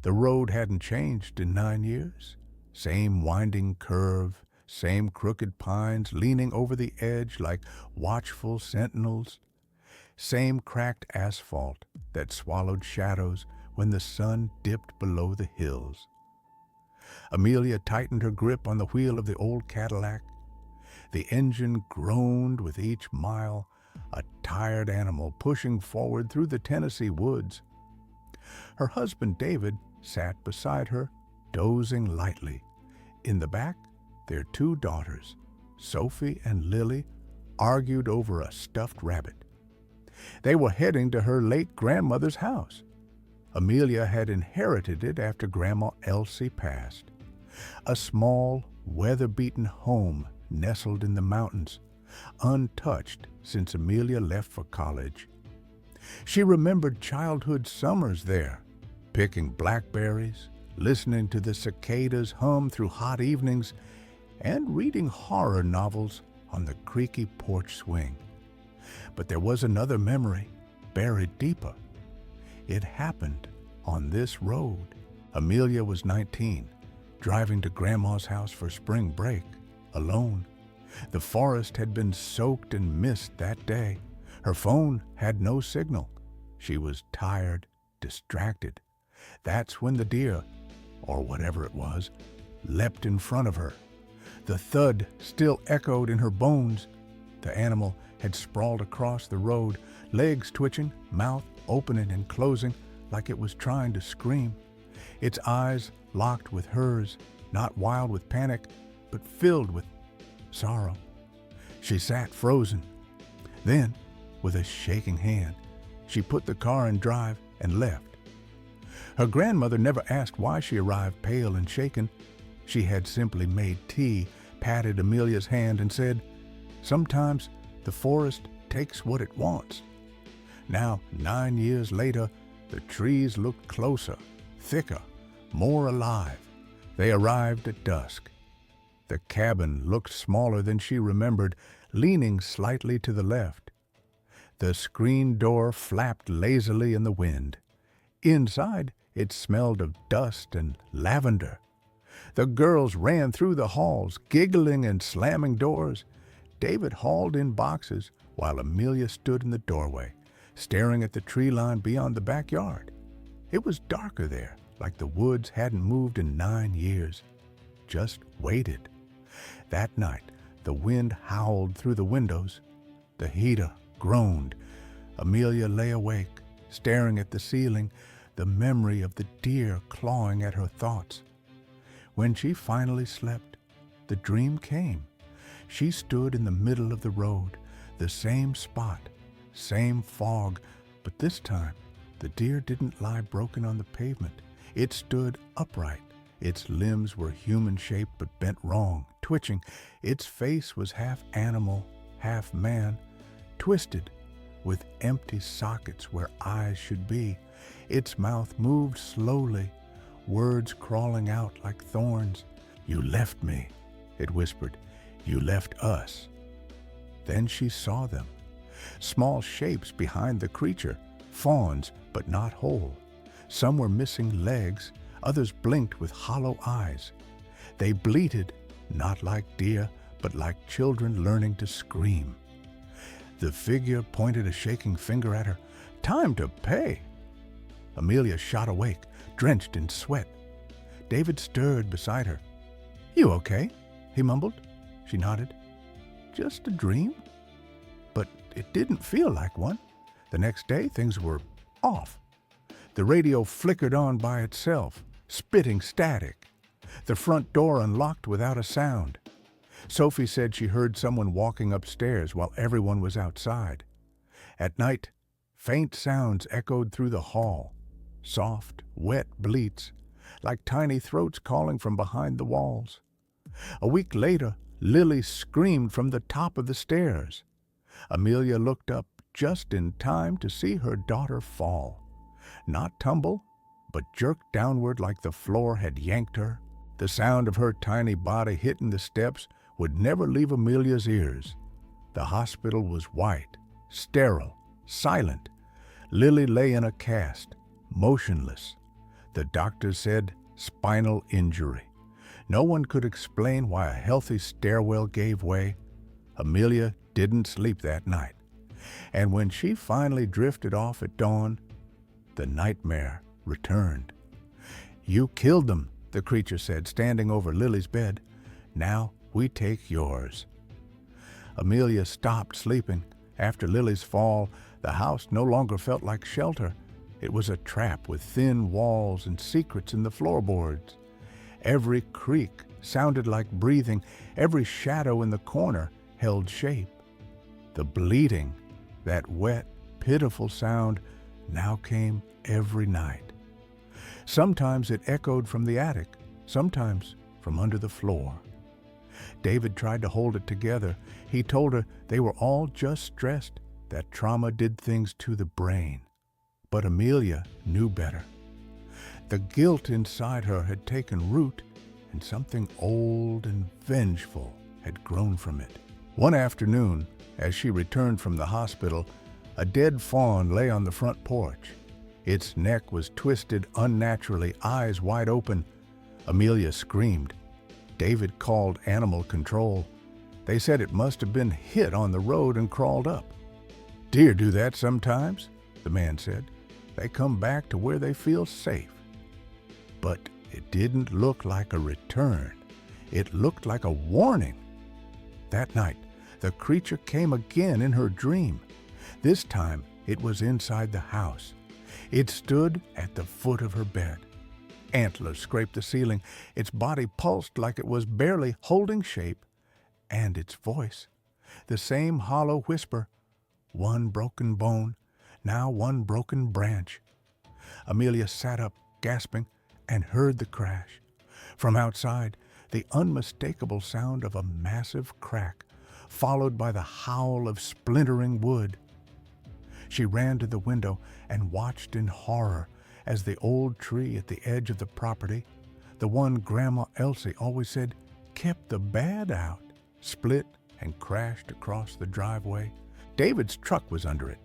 The road hadn't changed in 9 years. Same winding curve, same crooked pines leaning over the edge like watchful sentinels, same cracked asphalt that swallowed shadows when the sun dipped below the hills. Amelia tightened her grip on the wheel of the old Cadillac. The engine groaned with each mile, a tired animal pushing forward through the Tennessee woods. Her husband David sat beside her, dozing lightly. In the back, their two daughters, Sophie and Lily, argued over a stuffed rabbit. They were heading to her late grandmother's house. Amelia had inherited it after Grandma Elsie passed. A small, weather-beaten home nestled in the mountains, untouched since Amelia left for college. She remembered childhood summers there, picking blackberries, listening to the cicadas hum through hot evenings, and reading horror novels on the creaky porch swing. But there was another memory, buried deeper. It happened on this road. Amelia was 19, driving to Grandma's house for spring break, alone. The forest had been soaked in mist that day. Her phone had no signal. She was tired, distracted. That's when the deer, or whatever it was, leapt in front of her. The thud still echoed in her bones. The animal had sprawled across the road, legs twitching, mouth opening and closing like it was trying to scream. Its eyes locked with hers, not wild with panic, but filled with sorrow. She sat frozen. Then, with a shaking hand, she put the car in drive and left. Her grandmother never asked why she arrived pale and shaken. She had simply made tea, patted Amelia's hand, and said, "Sometimes the forest takes what it wants." Now, 9 years later, the trees looked closer, thicker, more alive. They arrived at dusk. The cabin looked smaller than she remembered, leaning slightly to the left. The screen door flapped lazily in the wind. Inside, it smelled of dust and lavender. The girls ran through the halls, giggling and slamming doors. David hauled in boxes while Amelia stood in the doorway, staring at the tree line beyond the backyard. It was darker there, like the woods hadn't moved in 9 years, just waited. That night, the wind howled through the windows. The heater groaned. Amelia lay awake, staring at the ceiling, the memory of the deer clawing at her thoughts. When she finally slept, the dream came. She stood in the middle of the road, the same spot, same fog, but this time the deer didn't lie broken on the pavement. It stood upright. Its limbs were human-shaped but bent wrong, twitching. Its face was half animal, half man, twisted, with empty sockets where eyes should be. Its mouth moved slowly, words crawling out like thorns. "You left me," it whispered. "You left us." Then she saw them. Small shapes behind the creature, fawns but not whole. Some were missing legs, others blinked with hollow eyes. They bleated, not like deer, but like children learning to scream. The figure pointed a shaking finger at her. "Time to pay." Amelia shot awake, drenched in sweat. David stirred beside her. "You okay?" he mumbled. She nodded. "Just a dream?" But it didn't feel like one. The next day, things were off. The radio flickered on by itself, spitting static. The front door unlocked without a sound. Sophie said she heard someone walking upstairs while everyone was outside. At night, faint sounds echoed through the hall. Soft, wet bleats, like tiny throats calling from behind the walls. A week later, Lily screamed from the top of the stairs. Amelia looked up just in time to see her daughter fall. Not tumble, but jerked downward like the floor had yanked her. The sound of her tiny body hitting the steps would never leave Amelia's ears. The hospital was white, sterile, silent. Lily lay in a cast, motionless. The doctor said spinal injury. No one could explain why a healthy stairwell gave way. Amelia didn't sleep that night. And when she finally drifted off at dawn, the nightmare returned. "You killed them," the creature said, standing over Lily's bed. "Now we take yours." Amelia stopped sleeping. After Lily's fall, the house no longer felt like shelter. It was a trap with thin walls and secrets in the floorboards. Every creak sounded like breathing. Every shadow in the corner held shape. The bleating, that wet, pitiful sound, now came every night. Sometimes it echoed from the attic, sometimes from under the floor. David tried to hold it together. He told her they were all just stressed, that trauma did things to the brain. But Amelia knew better. The guilt inside her had taken root, and something old and vengeful had grown from it. One afternoon, as she returned from the hospital, a dead fawn lay on the front porch. Its neck was twisted unnaturally, eyes wide open. Amelia screamed. David called animal control. They said it must have been hit on the road and crawled up. "Deer do that sometimes," the man said. "They come back to where they feel safe." But it didn't look like a return. It looked like a warning. That night, the creature came again in her dream. This time, it was inside the house. It stood at the foot of her bed. Antlers scraped the ceiling. Its body pulsed like it was barely holding shape. And its voice, the same hollow whisper, one broken bone, now one broken branch. Amelia sat up, gasping, and heard the crash. From outside, the unmistakable sound of a massive crack, followed by the howl of splintering wood. She ran to the window and watched in horror as the old tree at the edge of the property, the one Grandma Elsie always said kept the bad out, split and crashed across the driveway. David's truck was under it.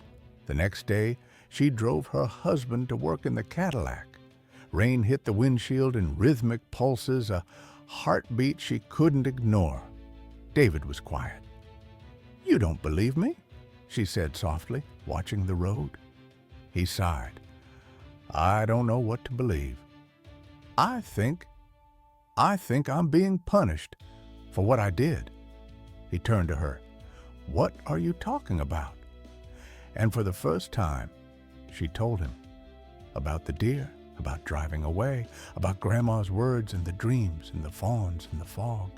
The next day, she drove her husband to work in the Cadillac. Rain hit the windshield in rhythmic pulses, a heartbeat she couldn't ignore. David was quiet. "You don't believe me?" she said softly, watching the road. He sighed. "I don't know what to believe. I think I'm being punished for what I did." He turned to her. "What are you talking about?" And for the first time, she told him about the deer, about driving away, about Grandma's words and the dreams and the fawns and the fog.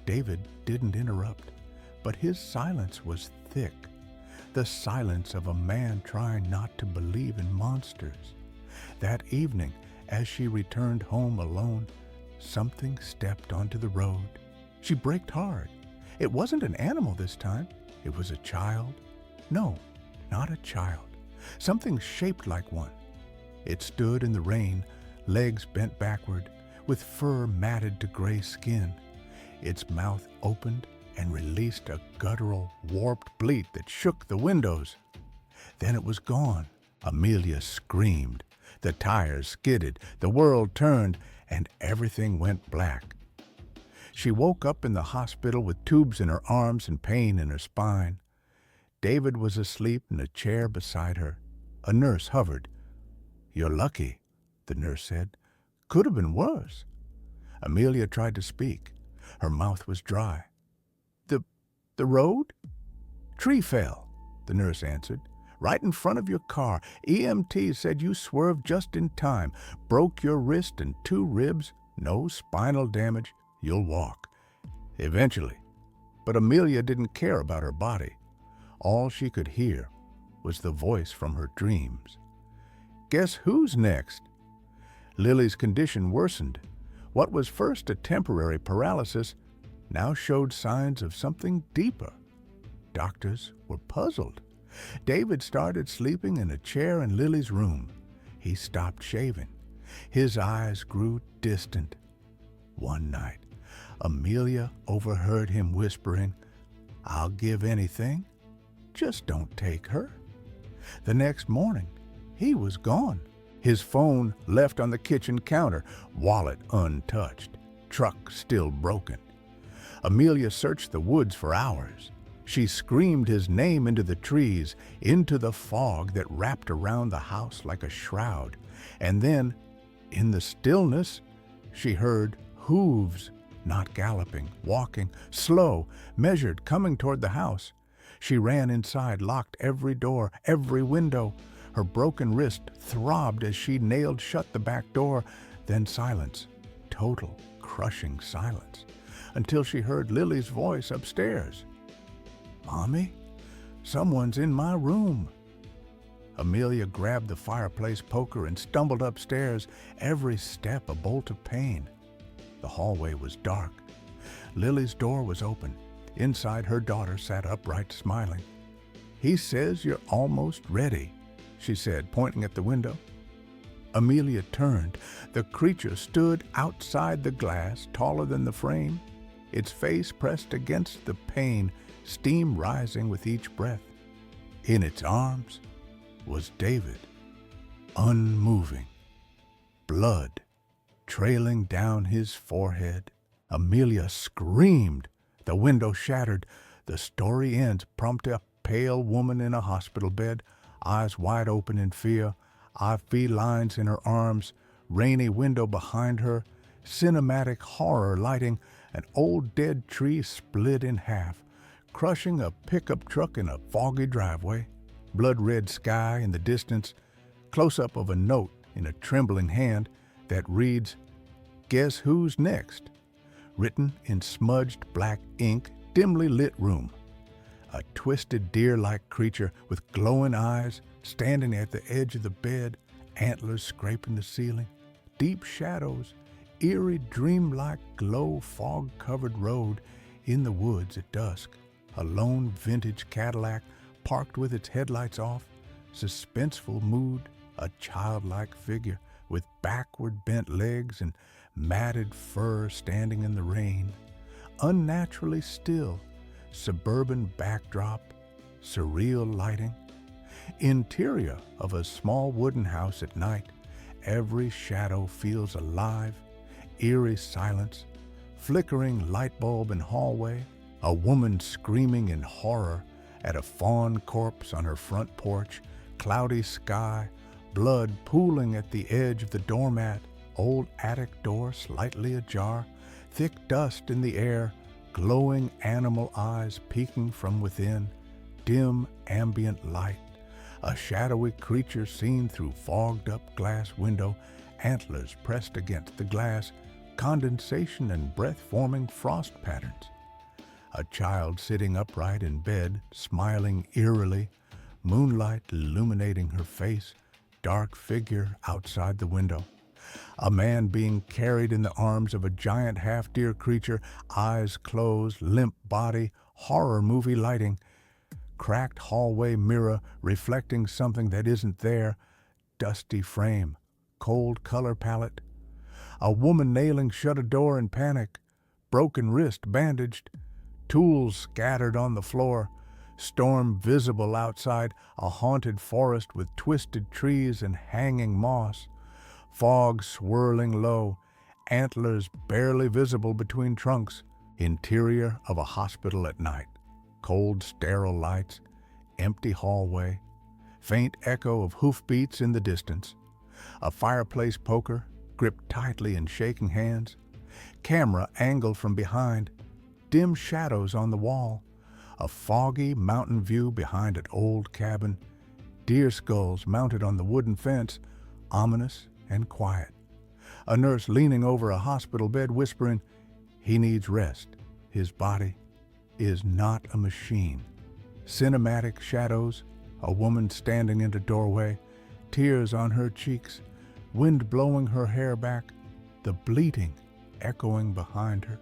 David didn't interrupt, but his silence was thick, the silence of a man trying not to believe in monsters. That evening, as she returned home alone, something stepped onto the road. She braked hard. It wasn't an animal this time. It was a child. No, not a child. Something shaped like one. It stood in the rain, legs bent backward, with fur matted to gray skin. Its mouth opened and released a guttural, warped bleat that shook the windows. Then it was gone. Amelia screamed. The tires skidded, the world turned, and everything went black. She woke up in the hospital with tubes in her arms and pain in her spine. David was asleep in a chair beside her. A nurse hovered. "You're lucky," the nurse said. "Could have been worse." Amelia tried to speak. Her mouth was dry. The road?" "Tree fell," the nurse answered. "Right in front of your car. EMT said you swerved just in time. Broke your wrist and 2 ribs. No spinal damage. You'll walk. Eventually." But Amelia didn't care about her body. All she could hear was the voice from her dreams. "Guess who's next?" Lily's condition worsened. What was first a temporary paralysis now showed signs of something deeper. Doctors were puzzled. David started sleeping in a chair in Lily's room. He stopped shaving. His eyes grew distant. One night, Amelia overheard him whispering, "I'll give anything, just don't take her." The next morning, he was gone. His phone left on the kitchen counter, wallet untouched, truck still broken. Amelia searched the woods for hours. She screamed his name into the trees, into the fog that wrapped around the house like a shroud. And then, in the stillness, she heard hooves, not galloping, walking, slow, measured, coming toward the house. She ran inside, locked every door, every window. Her broken wrist throbbed as she nailed shut the back door. Then silence, total, crushing silence, until she heard Lily's voice upstairs. "Mommy, someone's in my room." Amelia grabbed the fireplace poker and stumbled upstairs, every step a bolt of pain. The hallway was dark. Lily's door was open. Inside, her daughter sat upright, smiling. "He says you're almost ready," she said, pointing at the window. Amelia turned. The creature stood outside the glass, taller than the frame, its face pressed against the pane, steam rising with each breath. In its arms was David, unmoving, blood trailing down his forehead. Amelia screamed. The window shattered. The story ends prompt a pale woman in a hospital bed, eyes wide open in fear, IV lines in her arms, rainy window behind her, cinematic horror lighting, an old dead tree split in half, crushing a pickup truck in a foggy driveway, blood-red sky in the distance, close-up of a note in a trembling hand that reads, "Guess who's next?" Written in smudged black ink, dimly lit room. A twisted deer-like creature with glowing eyes standing at the edge of the bed, antlers scraping the ceiling, deep shadows, eerie dreamlike glow, fog-covered road in the woods at dusk. A lone vintage Cadillac parked with its headlights off, suspenseful mood, a childlike figure with backward bent legs and matted fur standing in the rain. Unnaturally still, suburban backdrop, surreal lighting. Interior of a small wooden house at night, every shadow feels alive, eerie silence, flickering light bulb in hallway, a woman screaming in horror at a fawn corpse on her front porch, cloudy sky, blood pooling at the edge of the doormat, old attic door slightly ajar, thick dust in the air, glowing animal eyes peeking from within, dim ambient light, a shadowy creature seen through fogged-up glass window, antlers pressed against the glass, condensation and breath-forming frost patterns. A child sitting upright in bed, smiling eerily, moonlight illuminating her face, dark figure outside the window. A man being carried in the arms of a giant half-deer creature, eyes closed, limp body, horror movie lighting, cracked hallway mirror reflecting something that isn't there, dusty frame, cold color palette. A woman nailing shut a door in panic, broken wrist bandaged, tools scattered on the floor, storm visible outside, a haunted forest with twisted trees and hanging moss, fog swirling low, antlers barely visible between trunks, interior of a hospital at night, cold sterile lights, empty hallway, faint echo of hoofbeats in the distance, a fireplace poker gripped tightly in shaking hands, camera angled from behind, dim shadows on the wall, a foggy mountain view behind an old cabin, deer skulls mounted on the wooden fence, ominous and quiet. A nurse leaning over a hospital bed whispering, "He needs rest. His body is not a machine." Cinematic shadows, a woman standing in the doorway, tears on her cheeks, wind blowing her hair back, the bleating echoing behind her.